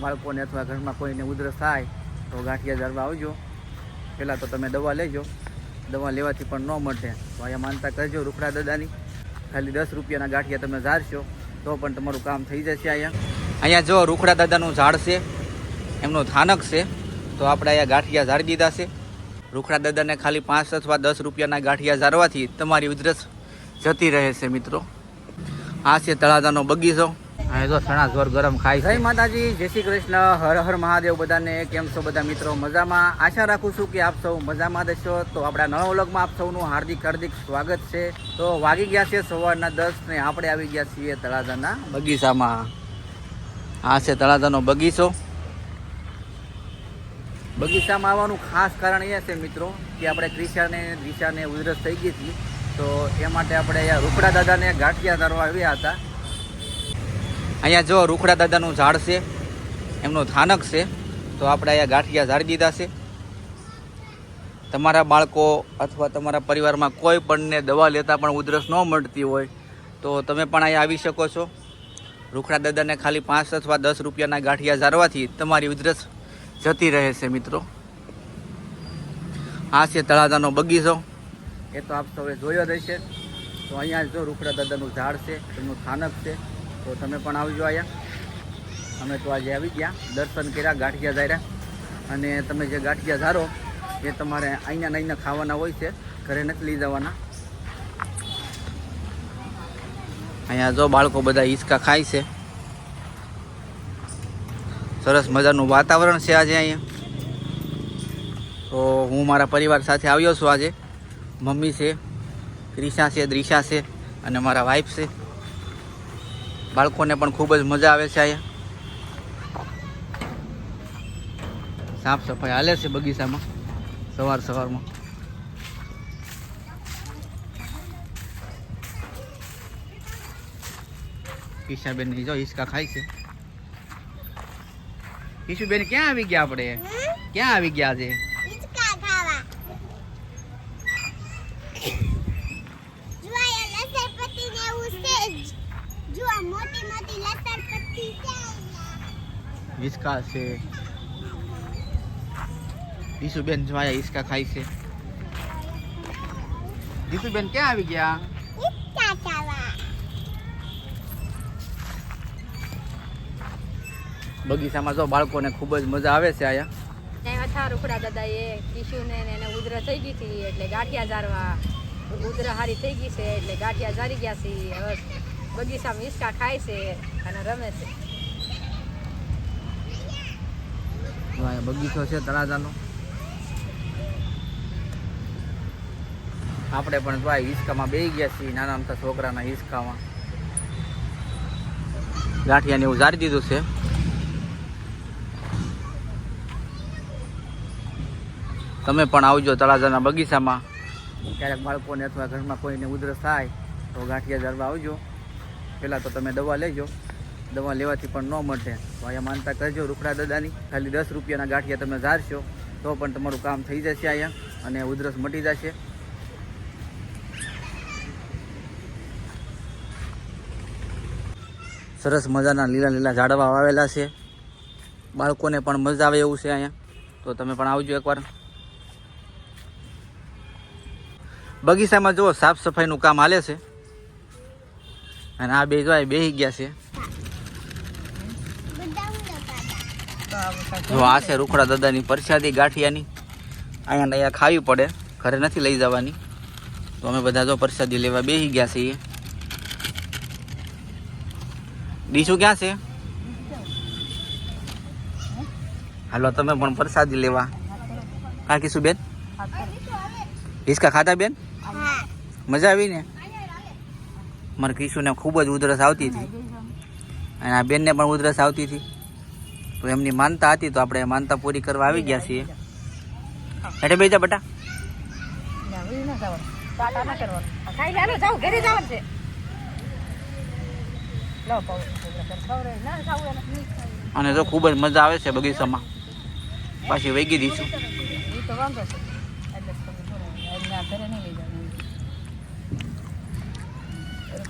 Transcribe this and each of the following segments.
બાળકોને અથવા ઘરમાં કોઈને ઉધરસ થાય તો ગાંઠિયા ઝાડવા આવજો. પહેલાં તો તમે દવા લેજો. દવા લેવાથી પણ ન મટે તો અહીંયા માનતા કરજો રૂખડા દાદાની. ખાલી 10 રૂપિયાના ગાંઠિયા તમે ઝાડશો તો પણ તમારું કામ થઈ જશે. અહીંયા જો રૂખડા દાદાનું ઝાડ છે, એમનું થાનક છે. તો આપણે અહીંયા ગાંઠિયા ઝાડી દીધા છે. રૂખડા દાદાને ખાલી 5 અથવા 10 રૂપિયાના ગાંઠિયા ઝાડવાથી તમારી ઉધરસ જતી રહે છે મિત્રો. આ છે તળાજાનો બગીચો. હા તો સણા જોર ગરમ ખાય. જય માતાજી, જય શ્રી કૃષ્ણ, હર હર મહાદેવ. બધાને કેમ છો બધા મિત્રો? મજામાં? આશા રાખું છું કે આપ સૌ મજામાં દેશો. તો આપણા નવા વ્લોગમાં આપ સૌનું હાર્દિક સ્વાગત છે. તો વાગી ગયા છે સવારના 10 ને આપણે આવી ગયા છીએ તળાજાના બગીચામાં. આ છે તળાજાનો બગીચો. બગીચામાં આવવાનું ખાસ કારણ એ છે મિત્રો કે આપણે ક્રિશાને દિશાને ઉધરસ થઈ ગઈ હતી. તો એ માટે આપણે અહીંયા રૂખડા દાદાને ગાંઠિયા ઝાડવા આવ્યા હતા. અહીંયા જો રૂખડા દાદાનું ઝાડ છે, એમનું થાનક છે. તો આપણે અહીંયા ગાંઠિયા ઝાડી દીધા છે. તમારા બાળકો અથવા તમારા પરિવારમાં કોઈ પણને દવા લેતા પણ ઉધરસ ન મળતી હોય તો તમે પણ અહીંયા આવી શકો છો. રૂખડા દાદાને ખાલી 5 અથવા 10 રૂપિયાના ગાંઠિયા ઝાડવાથી તમારી ઉધરસ જતી રહે છે મિત્રો. આ છે તળાજાનો બગીચો. એ તો આપ સૌએ જોયો જ હશે. તો અહીંયા જો રૂખડા દાદાનું ઝાડ છે, એમનું થાનક છે. તો તમે પણ આવજો અહીંયા. અમે તો આજે આવી ગયા, દર્શન કર્યા, ગાંઠિયા ઝાડ્યા. અને તમે જે ગાંઠિયા ઝાડો એ તમારે અહીંયા ખાવાના હોય છે, ઘરે નથી લઈ જવાના. અહીંયા જો બાળકો બધા હિંચકા ખાય છે. સરસ મજાનું વાતાવરણ છે આજે અહીંયા. તો હું મારા પરિવાર સાથે આવ્યો છું આજે. મમ્મી છે, ક્રિશા છે, દ્રિશા છે અને મારા વાઈફ છે. બાળકોને પણ ખૂબ જ મજા આવે છે અહીંયા. સાફ સફાઈ હાલે છે બગીચામાં સવારમાં. કિશાબેન ની જો હિંચકા ખાય છે. કિશુબેન ક્યાં આવી ગયા? આપણે ક્યાં આવી ગયા છે? હિંચકા છે. ઈશુબેન જોયા હિંચકા ખાય છે. ઈશુબેન ક્યાં આવી ગયા? બગીચામાં જો બાળકોને ખૂબ જ મજા આવે છે અહીંયા. રૂખડા દાદા એ કિશુને એને ઉધરસ થઈ ગઈ હતી એટલે ગાંઠિયા ઝાડવા. ઉધરસ હારી થઈ ગઈ છે એટલે ગાંઠિયા ઝાડી ગયા છે. હવે બગીચામાં હિંચકા ખાય છે અને રમે છે. બગીચો છે તળાજાનો. આપણે પણ જો હિંચકામાં બેસી ગયા છીએ, નાના નાના છોકરાના હિંચકામાં. ગાંઠિયાને એવું ઝાડી દીધું છે. તમે પણ આવજો તળાજાના બગીચામાં. ક્યારેક બાળકોને અથવા ઘરમાં કોઈને ઉધરસ થાય તો ગાંઠિયા ઝાડવા આવજો. પહેલાં તો તમે દવા લેજો. દવા લેવાથી પણ ન મટે તો અહીંયા માનતા કરજો રૂખડા દાદાની. ખાલી 10 રૂપિયાના ગાંઠિયા તમે ઝાડશો તો પણ તમારું કામ થઈ જશે અહીંયા અને ઉધરસ મટી જશે. સરસ મજાના લીલા ઝાડવા વાવેલા છે. બાળકોને પણ મજા આવે એવું છે અહીંયા. તો તમે પણ આવજો એકવાર. બગીચામાં જુઓ સાફ સફાઈનું કામ હાલે છે. અને આ બે જો બેસી ગયા છે. જો આ છે રૂખડા દાદાની પ્રસાદી ગાંઠિયાની. અહીંયા ખાવી પડે, ઘરે નથી લઈ જવાની. તો અમે બધા જો પ્રસાદી લેવા બેસી ગયા છીએ. ડીશું ક્યાં છે? હાલો તમે પણ પ્રસાદી લેવા. હા કીશું બેન, હિંચકા ખાતા બેન? મજા આવી ને? મારા કિશુને ખૂબ જ ઉધરસ આવતી હતી અને આ બેનને પણ ઉધરસ આવતી હતી. તો એમની માનતા હતી તો આપણે માનતા પૂરી કરવા આવી ગયા છીએ. એટલે બેજા બટા અને તો ખૂબ જ મજા આવે છે બગીચામાં. પાછી વૈગી દઈશું.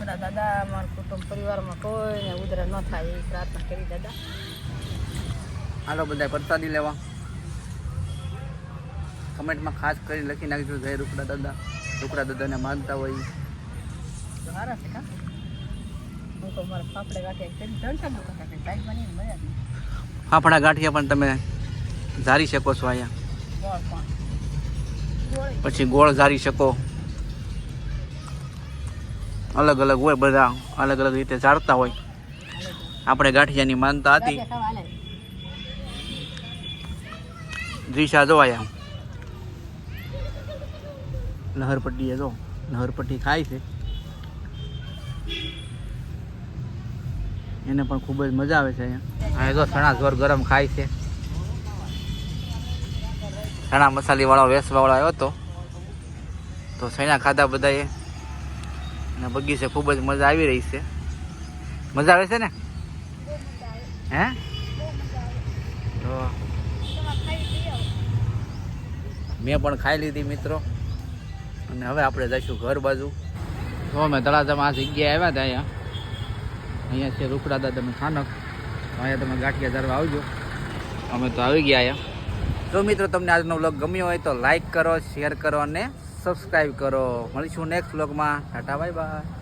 દાદા અમારા કુટુંબ પરિવારમાં કોઈને ઉધરસ ન થાય એ પ્રાર્થના કરી દાદા. હાલો બધા પ્રસાદી લેવા. કમેન્ટમાં ખાસ કરીને લખી નાખજો જય રૂકડા દાદા. રૂકડા દાદાને માનતા હોય. સારા છે કા હું તો મારા ફાફડા ગાંઠિયા કરી દર્શન તો કરતા સાઈડ બની મજા આવી. ફાફડા ગાંઠિયા પણ તમે ઝારી શકો છો અહીંયા. ગોળ પણ પછી ગોળ ઝારી શકો. અલગ અલગ હોય, બધા અલગ અલગ રીતે ઝારતા હોય. આપણે ગાંઠિયાની માનતા હતી. ગાંઠિયા ખાવા હાલે. દ્રિશા જો આયા લહરપટ્ટી જો લહરપટ્ટી ખાય છે. એને પણ ખૂબ જ મજા આવે છે અહીંયા. આ જો ચણા જોર ગરમ ખાય છે. ચણા મસાલીવાળો વેસવાવાળો આવ્યો હતો તો ચણા ખાધા બધાએ. અને બગીચે ખૂબ જ મજા આવી રહી છે. મજા આવે છે ને? હે તો મેં પણ ખાઈ લીધી મિત્રો. અને હવે આપણે જઈશું ઘર બાજુ. તો અમે તળાજામાં આ જગ્યાએ આવ્યા હતા. અહીંયા છે રૂકડા દાદાનું સ્થાનક. અહીંયા તમે ગાંઠિયા ધારવા આવજો. અમે તો આવી ગયા અહીંયા. તો મિત્રો તમને આજનો વ્લોગ ગમ્યો હોય તો લાઈક કરો, શેર કરો અને સબસ્ક્રાઈબ કરો. મળીશું નેક્સ્ટ વ્લોગમાં. Tata bye bye.